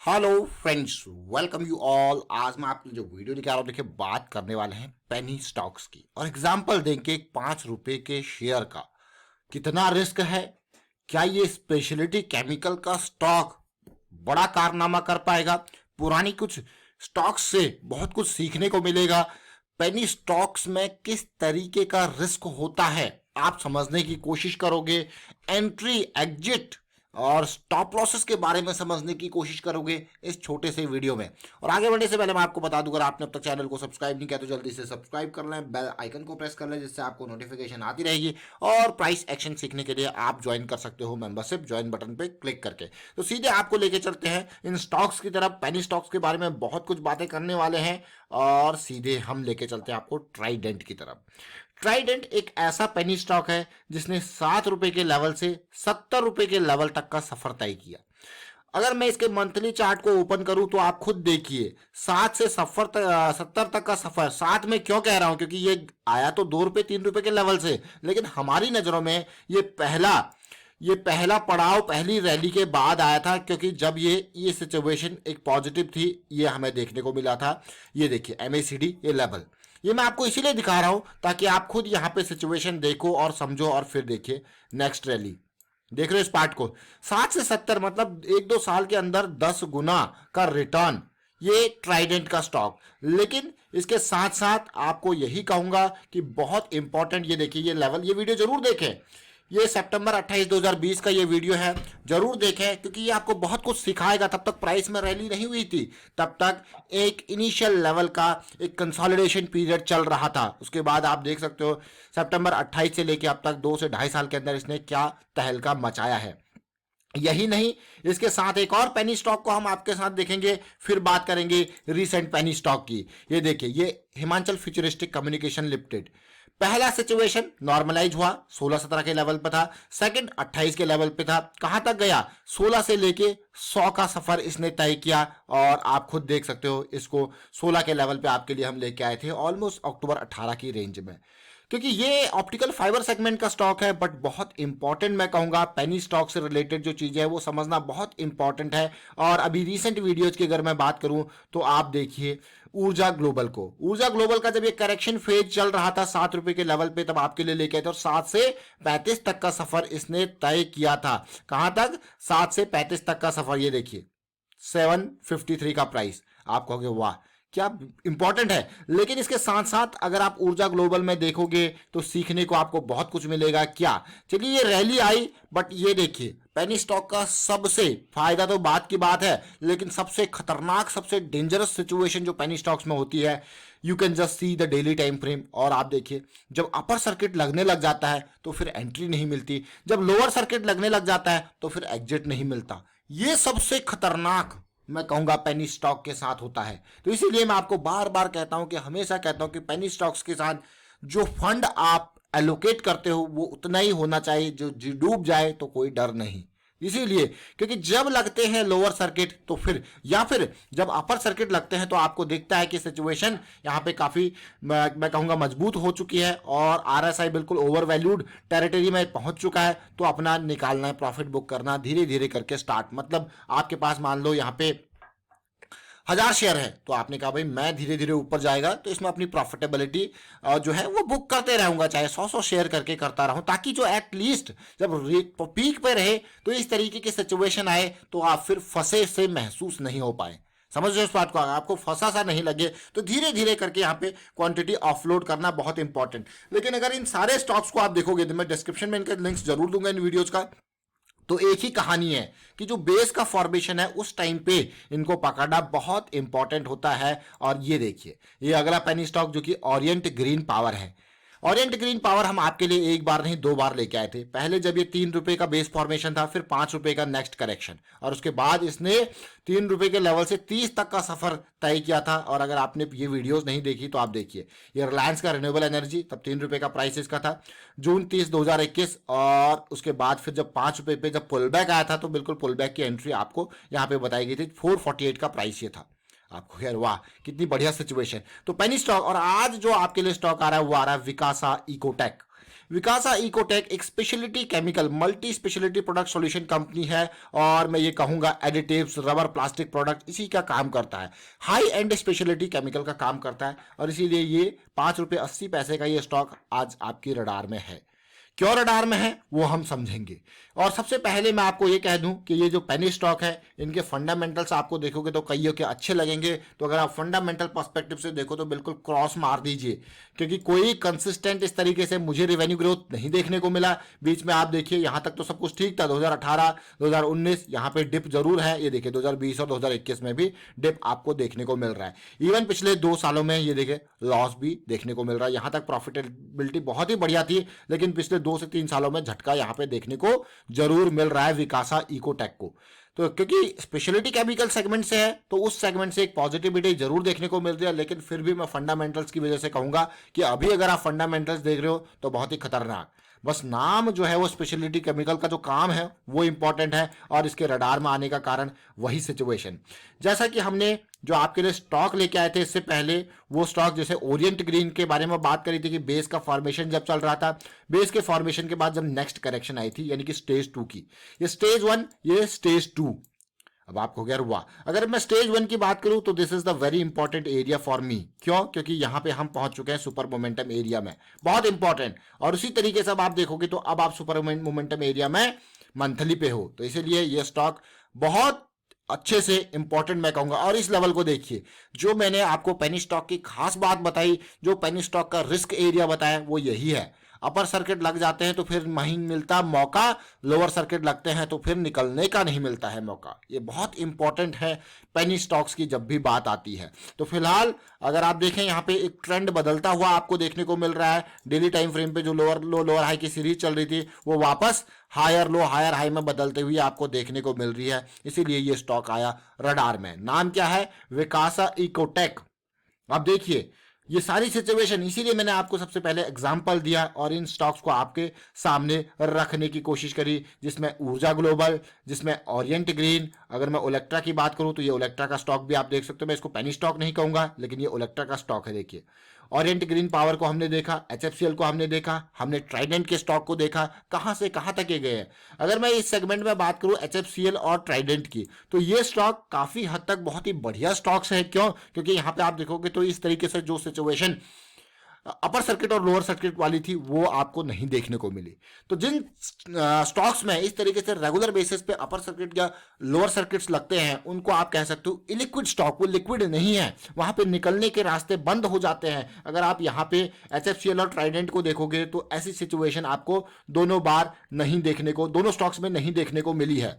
Hello friends, welcome you all. आज मैं आपके लिए जो वीडियो लेके आ रहा हूँ, देखिए बात करने वाले हैं पेनी स्टॉक्स की और एग्जांपल देंगे एक 5 रुपए के शेयर का कितना रिस्क है। क्या ये स्पेशलिटी केमिकल का स्टॉक बड़ा कारनामा कर पाएगा? पुरानी कुछ स्टॉक्स से बहुत कुछ सीखने को मिलेगा। पेनी स्टॉक्स में किस तरीके का रिस्क होता है आप समझने की कोशिश करोगे। एंट्री, एग्जिट और स्टॉप लॉसेस के बारे में समझने की कोशिश करोगे इस छोटे से वीडियो में। और आगे बढ़ने से पहले मैं आपको बता दूं, अगर आपने अब तक चैनल को सब्सक्राइब नहीं किया तो जल्दी से सब्सक्राइब कर लें, बेल आइकन को प्रेस कर लें, जिससे आपको नोटिफिकेशन आती रहेगी। और प्राइस एक्शन सीखने के लिए आप ज्वाइन कर सकते हो मेंबरशिप, ज्वाइन बटन पे क्लिक करके। तो सीधे आपको लेके चलते हैं इन स्टॉक्स की तरफ। पेनी स्टॉक्स के बारे में बहुत कुछ बातें करने वाले हैं और सीधे हम लेके चलते हैं आपको ट्राइडेंट की तरफ। ट्राइडेंट एक ऐसा पेनी स्टॉक है जिसने 7 रुपए के लेवल से 70 रुपए के लेवल तक का सफर तय किया। अगर मैं इसके मंथली चार्ट को ओपन करूं तो आप खुद देखिए, 7 से 70 तक का सफर। 7 में क्यों कह रहा हूं, क्योंकि ये आया तो 2 रुपए 3 रुपए के लेवल से, लेकिन हमारी नजरों में ये पहला पड़ाव पहली रैली के बाद आया था, क्योंकि जब ये सिचुएशन एक पॉजिटिव थी, ये हमें देखने को मिला था। ये देखिए MACD, ये लेवल, ये मैं आपको इसीलिए दिखा रहा हूं ताकि आप खुद यहां पे सिचुएशन देखो और समझो। और फिर देखिए नेक्स्ट रैली, देख रहे हो इस पार्ट को, 7 से 70 मतलब 1-2 साल के अंदर 10 गुना का रिटर्न, ये ट्राइडेंट का स्टॉक। लेकिन इसके साथ साथ आपको यही कहूंगा कि बहुत इंपॉर्टेंट, ये देखिए ये लेवल, ये वीडियो जरूर देखें। ये सितंबर 28 2020 का ये वीडियो है, जरूर देखें, क्योंकि ये आपको बहुत कुछ सिखाएगा। तब तक प्राइस में रैली नहीं हुई थी, तब तक एक इनिशियल लेवल का एक कंसोलिडेशन पीरियड चल रहा था। उसके बाद आप देख सकते हो सितंबर 28 से लेके अब तक 2 से 2.5 साल के अंदर इसने क्या तहलका मचाया है। यही नहीं, इसके साथ एक और पेनी स्टॉक को हम आपके साथ देखेंगे, फिर बात करेंगे रीसेंट पेनी स्टॉक की। ये देखिए, ये हिमाचल फ्यूचरिस्टिक कम्युनिकेशन लिमिटेड, पहला सिचुएशन नॉर्मलाइज हुआ, 16-17 के लेवल पे था। सेकंड 28 के लेवल पे था। कहां तक गया? 16 से लेके 100 का सफर इसने तय किया। और आप खुद देख सकते हो, इसको 16 के लेवल पे आपके लिए हम लेके आए थे ऑलमोस्ट अक्टूबर 18 की रेंज में, क्योंकि ये ऑप्टिकल फाइबर सेगमेंट का स्टॉक है। बट बहुत इंपॉर्टेंट मैं कहूंगा, पेनी स्टॉक से रिलेटेड जो चीजें है वो समझना बहुत इंपॉर्टेंट है। और अभी रिसेंट वीडियोज की अगर मैं बात करूं तो आप देखिए ऊर्जा ग्लोबल को, ऊर्जा ग्लोबल का जब ये करेक्शन फेज चल रहा था 7 रुपए के लेवल पे, तब आपके लिए लेके आए थे और 7 से 35 तक का सफर इसने तय किया था। कहां तक? 7 से 35 तक का सफर। ये देखिए 753 का प्राइस। आप कहोगे वाह क्या इंपॉर्टेंट है, लेकिन इसके साथ साथ अगर आप ऊर्जा ग्लोबल में देखोगे तो सीखने को आपको बहुत कुछ मिलेगा। क्या? चलिए ये रैली आई, बट ये देखिए पेनी स्टॉक का सबसे फायदा तो बात की बात है, लेकिन सबसे खतरनाक, सबसे डेंजरस सिचुएशन जो पेनी स्टॉक्स में होती है, you can just see the daily time frame. और आप देखिए, जब अपर सर्किट लगने लग जाता है तो फिर एंट्री नहीं मिलती, जब लोअर सर्किट लगने लग जाता है तो फिर एग्जिट नहीं मिलता। ये सबसे खतरनाक मैं कहूंगा पेनी स्टॉक के साथ होता है। तो इसीलिए मैं आपको बार बार कहता हूं कि हमेशा कहता हूं कि पेनी स्टॉक्स के साथ जो फंड आप एलोकेट करते हो वो उतना ही होना चाहिए, जो डूब जाए तो कोई डर नहीं। इसीलिए, क्योंकि जब लगते हैं लोअर सर्किट तो फिर, या फिर जब अपर सर्किट लगते हैं तो आपको दिखता है कि सिचुएशन यहाँ पे काफी मैं कहूंगा मजबूत हो चुकी है और RSI बिल्कुल ओवर वैल्यूड टेरिटरी में पहुंच चुका है। तो अपना निकालना है, प्रॉफिट बुक करना धीरे धीरे करके स्टार्ट। मतलब आपके पास मान लो यहाँ पे 1000 शेयर है, तो आपने कहा भाई मैं धीरे धीरे ऊपर जाएगा तो इसमें अपनी प्रॉफिटेबिलिटी जो है वो बुक करते रहूंगा, चाहे 100 शेयर करके करता रहूं, ताकि जो एटलीस्ट जब पीक पे रहे तो इस तरीके की सिचुएशन आए तो आप फिर फंसे से महसूस नहीं हो पाए। समझ रहे हो इस बात को? आपको फंसा सा नहीं लगे तो धीरे धीरे करके यहाँ पे क्वांटिटी ऑफलोड करना बहुत इंपॉर्टेंट। लेकिन अगर इन सारे स्टॉक्स को आप देखोगे, तो मैं डिस्क्रिप्शन में इनके लिंक्स जरूर दूंगा इन वीडियोज का, तो एक ही कहानी है कि जो बेस का फॉर्मेशन है उस टाइम पे इनको पकड़ना बहुत इंपॉर्टेंट होता है। और ये देखिए, ये अगला पेनी स्टॉक जो कि ओरिएंट ग्रीन पावर है। ओरिएंट ग्रीन पावर हम आपके लिए एक बार नहीं 2 बार लेके आए थे। पहले जब ये 3 रुपए का बेस फॉर्मेशन था, फिर 5 रुपए का नेक्स्ट करेक्शन, और उसके बाद इसने 3 रुपए के लेवल से 30 तक का सफर तय किया था। और अगर आपने ये वीडियोस नहीं देखी तो आप देखिए, ये रिलायंस का रिन्यूएबल एनर्जी, तब 3 रुपए का प्राइस इसका था, जून 30 2021। और उसके बाद फिर जब 5 रुपए पे जब पुल बैक आया था तो बिल्कुल पुल बैक की एंट्री आपको यहाँ पे बताई गई थी, 448 का प्राइस ये था। आपको यार वाह कितनी बढ़िया सिचुएशन। तो पेनी स्टॉक, और आज जो आपके लिए स्टॉक आ रहा है वो आ रहा है विकासा इकोटेक। विकासा इकोटेक एक speciality chemical multi speciality product solution company है, और मैं ये कहूंगा एडिटिव्स, रबर, प्लास्टिक प्रोडक्ट इसी का काम करता है, हाई एंड स्पेशलिटी केमिकल का काम करता है, और इसीलिए ये 5 रुपये 80 पैसे का ये स्टॉक आज आपकी रडार में है। क्यों रडार में है वो हम समझेंगे। और सबसे पहले मैं आपको ये कह दूं कि ये जो पेनी स्टॉक है इनके फंडामेंटल्स आपको देखोगे तो कईयों के अच्छे लगेंगे, तो अगर आप फंडामेंटल पर्सपेक्टिव से देखो तो बिल्कुल क्रॉस मार दीजिए, क्योंकि कोई कंसिस्टेंट इस तरीके से मुझे रेवेन्यू ग्रोथ नहीं देखने को मिला। बीच में आप देखिए यहाँ तक तो सब कुछ ठीक था, 2018 2019 यहाँ पे डिप जरूर है, ये देखिए 2020 और 2021 में भी डिप आपको देखने को मिल रहा है। इवन पिछले 2 सालों में ये देखिए लॉस भी देखने को मिल रहा है। यहाँ तक प्रॉफिटेबिलिटी बहुत ही बढ़िया थी, लेकिन पिछले 2 से 3 सालों में झटका यहाँ पे देखने को जरूर मिल रहा है विकासा इकोटेक को। तो क्योंकि स्पेशलिटी केमिकल सेगमेंट से है तो उस सेगमेंट से एक पॉजिटिविटी जरूर देखने को मिल रही है, लेकिन फिर भी मैं फंडामेंटल्स की वजह से कहूंगा कि अभी अगर आप फंडामेंटल्स देख रहे हो तो बहुत ही खतरनाक, बस नाम जो है वो स्पेशलिटी केमिकल का जो काम है वो इंपॉर्टेंट है, और इसके रडार में आने का कारण वही सिचुएशन। जैसा कि हमने जो आपके लिए स्टॉक लेके आए थे इससे पहले, वो स्टॉक जैसे ओरिएंट ग्रीन के बारे में बात करी थी कि बेस का फॉर्मेशन जब चल रहा था, बेस के फॉर्मेशन के बाद जब नेक्स्ट करेक्शन आई थी यानी कि स्टेज 2 की, ये स्टेज 1 ये स्टेज 2, अब आपको क्या हुआ। अगर मैं स्टेज 1 की बात करूं तो this is the very important area for me. क्यों? क्योंकि यहां पे हम पहुंच चुके हैं सुपर मोमेंटम एरिया में, बहुत इंपॉर्टेंट। और उसी तरीके से अब आप देखोगे तो अब आप सुपर मोमेंटम एरिया में मंथली पे हो, तो इसीलिए ये स्टॉक बहुत अच्छे से इंपॉर्टेंट मैं कहूंगा। और इस लेवल को देखिए, जो मैंने आपको पेनी स्टॉक की खास बात बताई, जो पेनी स्टॉक का रिस्क एरिया बताया वो यही है। अपर सर्किट लग जाते हैं तो फिर नहीं मिलता मौका, लोअर सर्किट लगते हैं तो फिर निकलने का नहीं मिलता है मौका। ये बहुत इंपॉर्टेंट है पेनी स्टॉक्स की जब भी बात आती है। तो फिलहाल अगर आप देखें यहाँ पे एक ट्रेंड बदलता हुआ आपको देखने को मिल रहा है। डेली टाइम फ्रेम पे जो लोअर लो लोअर हाई की सीरीज चल रही थी वो वापस हायर लो हायर हाई में बदलते हुए आपको देखने को मिल रही है, इसीलिए ये स्टॉक आया रडार में। नाम क्या है? विकासा इकोटेक। अब देखिए ये सारी सिचुएशन, इसीलिए मैंने आपको सबसे पहले एग्जांपल दिया और इन स्टॉक्स को आपके सामने रखने की कोशिश करी, जिसमें ऊर्जा ग्लोबल, जिसमें ओरिएंट ग्रीन। अगर मैं ओलेक्ट्रा की बात करूं तो ये ओलेक्ट्रा का स्टॉक भी आप देख सकते हो, मैं इसको पेनी स्टॉक नहीं कहूंगा लेकिन ये ओलेक्ट्रा का स्टॉक है। देखिए ओरिएंट ग्रीन पावर को हमने देखा, एचएफसीएल को हमने देखा, हमने ट्राइडेंट के स्टॉक को देखा, कहां से कहां तक ये गए हैं। अगर मैं इस सेगमेंट में बात करूं एचएफसीएल और ट्राइडेंट की, तो ये स्टॉक काफी हद तक बहुत ही बढ़िया स्टॉक्स है। क्यों? क्योंकि यहां पे आप देखोगे तो इस तरीके से जो सिचुएशन अपर सर्किट और लोअर सर्किट वाली थी वो आपको नहीं देखने को मिली। तो जिन स्टॉक्स में इस तरीके से रेगुलर बेसिस पे अपर सर्किट या लोअर सर्किट्स लगते हैं उनको आप कह सकते हो इलिक्विड स्टॉक, वो लिक्विड नहीं है, वहां पे निकलने के रास्ते बंद हो जाते हैं। अगर आप यहाँ पे एचएफसीएल और ट्राइडेंट को देखोगे तो ऐसी सिचुएशन आपको दोनों बार नहीं देखने को, दोनों स्टॉक्स में नहीं देखने को मिली है।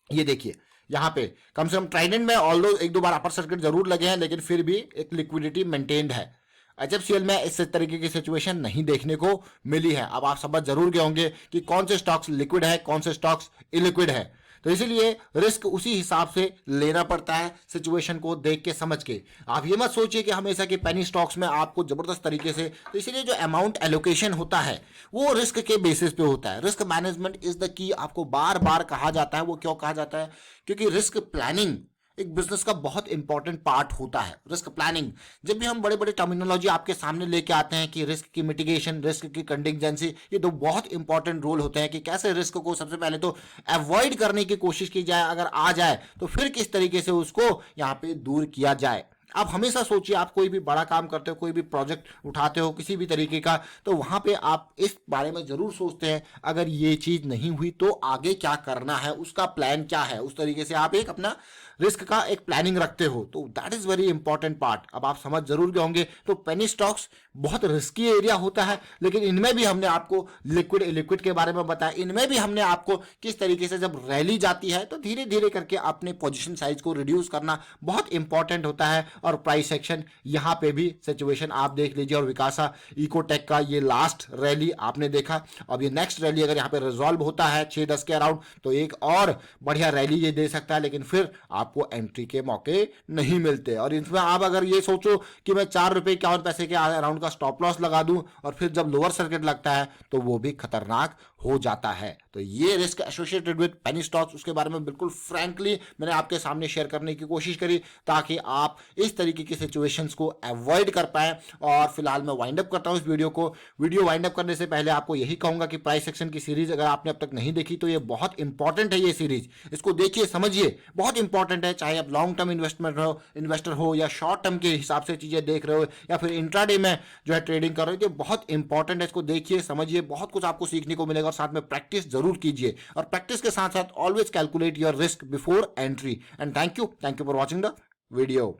ये देखिए यहाँ पे कम से कम ट्राइडेंट में ऑल्दो 1-2 बार अपर सर्किट जरूर लगे हैं लेकिन फिर भी एक लिक्विडिटी मेंटेन्ड है। एचएफसीएल में इस तरीके की सिचुएशन नहीं देखने को मिली है। अब आप समझ जरूर गए होंगे कि कौन से स्टॉक्स लिक्विड है, कौन से स्टॉक्स इलिक्विड है। तो इसीलिए रिस्क उसी हिसाब से लेना पड़ता है, सिचुएशन को देख के समझ के। आप ये मत सोचिए कि हमेशा कि पेनी स्टॉक्स में आपको जबरदस्त तरीके से, तो इसीलिए जो अमाउंट एलोकेशन होता है वो रिस्क के बेसिस पे होता है। Risk management is the key आपको बार बार कहा जाता है। वो क्यों कहा जाता है? क्योंकि रिस्क प्लानिंग एक बिजनेस का बहुत इंपॉर्टेंट पार्ट होता है। रिस्क प्लानिंग, जब भी हम बड़े बड़े टर्मिनोलॉजी आपके सामने लेके आते हैं कि रिस्क की मिटिगेशन, रिस्क की कंटिजेंसी, ये दो बहुत इंपॉर्टेंट रोल होते हैं कि कैसे रिस्क को सबसे पहले तो अवॉइड करने की कोशिश की जाए, अगर आ जाए तो फिर किस तरीके से उसको यहाँ पे दूर किया जाए। आप हमेशा सोचिए, आप कोई भी बड़ा काम करते हो, कोई भी प्रोजेक्ट उठाते हो किसी भी तरीके का, तो वहां पे आप इस बारे में जरूर सोचते हैं अगर ये चीज नहीं हुई तो आगे क्या करना है, उसका प्लान क्या है। उस तरीके से आप एक अपना रिस्क का एक प्लानिंग रखते हो, तो that is very important part. अब आप समझ जरूर गए होंगे। तो पेनी स्टॉक्स बहुत रिस्की एरिया होता है, लेकिन इनमें भी हमने आपको लिक्विड इलिक्विड के बारे में बताया। इनमें भी हमने आपको किस तरीके से जब रैली जाती है तो धीरे धीरे करके अपने पोजीशन साइज को रिड्यूस करना बहुत इंपॉर्टेंट होता है। और प्राइस एक्शन यहाँ पे भी सिचुएशन आप देख लीजिए। और विकासा इकोटेक का ये लास्ट रैली आपने देखा। अब ये नेक्स्ट रैली अगर यहाँ पे रिजॉल्व होता है 6-10 के अराउंड तो एक और बढ़िया रैली ये दे सकता है, लेकिन फिर आपको एंट्री के मौके नहीं मिलते। और इसमें आप अगर ये सोचो कि मैं 4 रुपये 51 पैसे के अराउंड का स्टॉप लॉस लगा दूं और फिर जब लोअर सर्किट लगता है तो वो भी खतरनाक हो जाता है। तो ये risk associated with penny stocks, उसके बारे में बिल्कुल फ्रैंकली मैंने आपके सामने शेयर करने की कोशिश करी ताकि आप इस तरीके की सिचुएशंस को अवॉइड कर पाए। और फिलहाल मैं वाइंड अप करता हूं इस वीडियो को। वीडियो वाइंड अप करने से पहले आपको यही कहूंगा कि प्राइस एक्शन की सीरीज अगर आपने अब तक नहीं देखी तो ये बहुत इंपॉर्टेंट है। ये सीरीज इसको देखिए, समझिए, बहुत इंपॉर्टेंट है। चाहे आप लॉन्ग टर्म इन्वेस्टर हो या शॉर्ट टर्म के हिसाब से चीजें देख रहे हो या फिर इंट्राडे में जो है ट्रेडिंग कर रहे हो, तो बहुत इंपॉर्टेंट है। इसको देखिए, समझिए, बहुत कुछ आपको सीखने को मिलेगा और साथ में प्रैक्टिस जरूर कीजिए। और प्रैक्टिस के साथ साथ always calculate your risk before entry. And thank you for watching the video.